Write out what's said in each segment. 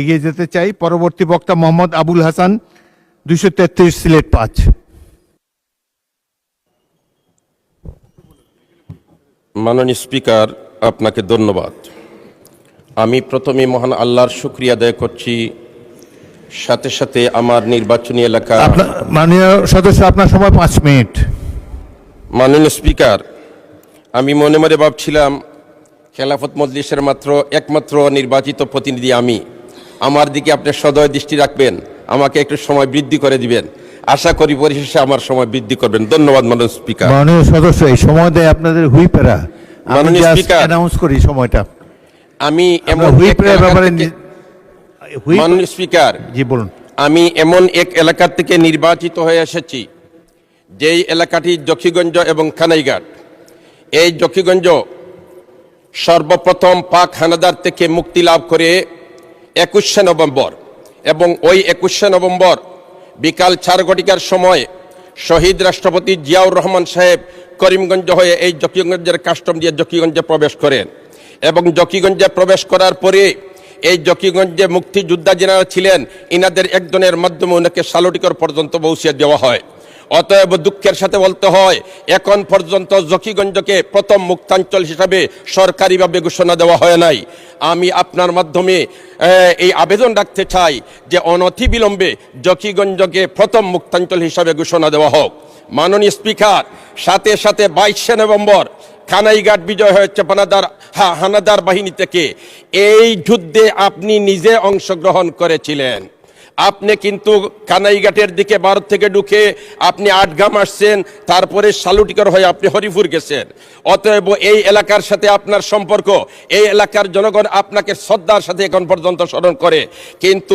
এগিয়ে যেতে চাই। পরবর্তী বক্তা মোহাম্মদ আবুল হাসান, 233 সিলেট 5। মাননীয় স্পিকার, আপনাকে ধন্যবাদ। আমি প্রথমে মহান আল্লাহর শুকরিয়া আদায় করছি, সাথে সাথে আমার নির্বাচনী এলাকা। মাননীয় সদস্য, আপনার সময় 5 মিনিট। মাননীয় স্পিকার, আমি মনে মনে ভাবছিলাম খেলাফত মজলিসের একমাত্র নির্বাচিত প্রতিনিধি আমি। আমার দিকে আপনি সদয় দৃষ্টি রাখবেন, আমাকে একটু সময় বৃদ্ধি করে দিবেন। আশা করি পরিশেষে আমার সময় বৃদ্ধি করবেন। ধন্যবাদ মাননীয় স্পিকার। মাননীয় সদস্য, এই সময় দেয় আপনাদের হুইপেরা। মাননীয় স্পিকার, অ্যানাউন্স করি সময়টা। আমি মাননীয় স্পিকার, জি বলুন। আমি এমন এক এলাকা থেকে নির্বাচিত হয়ে এসেছি যেই এলাকাটি জকিগঞ্জ এবং কানাইঘাট। এই জকিগঞ্জ সর্বপ্রথম পাক হানাদার থেকে মুক্তি লাভ করে 21শে নভেম্বর, এবং ওই 21শে নভেম্বর বিকাল 4 ঘটিকার সময় শহীদ রাষ্ট্রপতি জিয়াউর রহমান সাহেব করিমগঞ্জ হয়ে এই জকিগঞ্জের কাস্টম দিয়ে জকিগঞ্জে প্রবেশ করেন, এবং জকিগঞ্জে প্রবেশ করার পরে এই জকিগঞ্জে মুক্তিযোদ্ধা যারা ছিলেন ইনাদের একজনের মাধ্যমে ওনাকে সালুটিকর পর্যন্ত পৌঁছে দেওয়া হয়। অতএব দুঃখের সাথে বলতে হয়, এখন পর্যন্ত জকিগঞ্জকে প্রথম মুক্তাঞ্চল হিসাবে সরকারিভাবে ঘোষণা দেওয়া হয় নাই। আমি আপনার মাধ্যমে এই আবেদন রাখতে চাই যে অনতিবিলম্বে জকিগঞ্জকে প্রথম মুক্তাঞ্চল হিসাবে ঘোষণা দেওয়া হোক। মাননীয় স্পিকার, সাথে সাথে 22শে নভেম্বর কানাইঘাট বিজয় হয়েছে হানাদার বাহিনী থেকে। এই যুদ্ধে আপনি নিজে অংশগ্রহণ করেছিলেন। আপনি কিন্তু কানাইঘাটের দিকে ভারত থেকে ঢুকে আপনি আটগাম আসছেন, তারপরে সালুটিকর হয়ে আপনি হরিপুর গেছেন। অতএব এই এলাকার সাথে আপনার সম্পর্ক, এই এলাকার জনগণ আপনাকে শ্রদ্ধার সাথে এখন পর্যন্ত স্মরণ করে। কিন্তু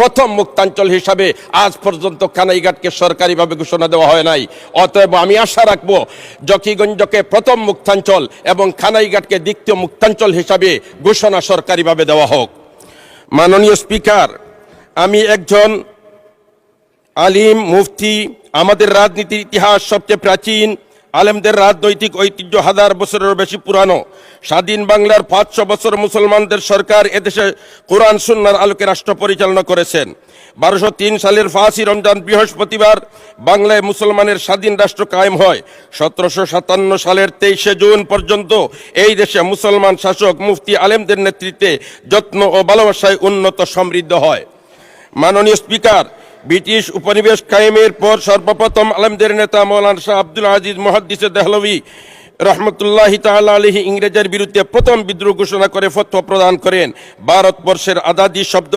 প্রথম মুক্তাঞ্চল হিসাবে আজ পর্যন্ত কানাইঘাটকে সরকারিভাবে ঘোষণা দেওয়া হয় নাই। অতএব আমি আশা রাখবো জকিগঞ্জকে প্রথম মুক্তাঞ্চল এবং কানাইঘাটকে দ্বিতীয় মুক্তাঞ্চল হিসাবে ঘোষণা সরকারিভাবে দেওয়া হোক। মাননীয় স্পিকার, আমি একজন আলিম মুফতি। আমাদের রাজনীতির ইতিহাস সবচেয়ে প্রাচীন। আলেমদের রাজনৈতিক ঐতিহ্য 1000 বছরেরও বেশি পুরানো। স্বাধীন বাংলার 500 বছর মুসলমানদের সরকার এদেশে কোরআন সুন্নাহর আলোকে রাষ্ট্র পরিচালনা করেছেন। 1203 সালের 5ই রমজান বৃহস্পতিবার বাংলায় মুসলমানের স্বাধীন রাষ্ট্র কায়েম হয়। 1757 সালের 23শে জুন পর্যন্ত এই দেশে মুসলমান শাসক মুফতি আলেমদের নেতৃত্বে যত্ন ও ভালোবাসায় উন্নত সমৃদ্ধ হয়। মাননীয় স্পিকার, ব্রিটিশ উপনিবেশ কায়েমের পর সর্বপ্রথম আলেমদের নেতা মৌলানা শাহ আব্দুল আজিজ মুহাদ্দিসে দেহলভী রহমতুল্লাহি তাআলা আলাইহি ইংরেজের বিরুদ্ধে প্রথম বিদ্রোহ ঘোষণা করে ফতোয়া প্রদান করেন। ভারতবর্ষের আজাদী শব্দ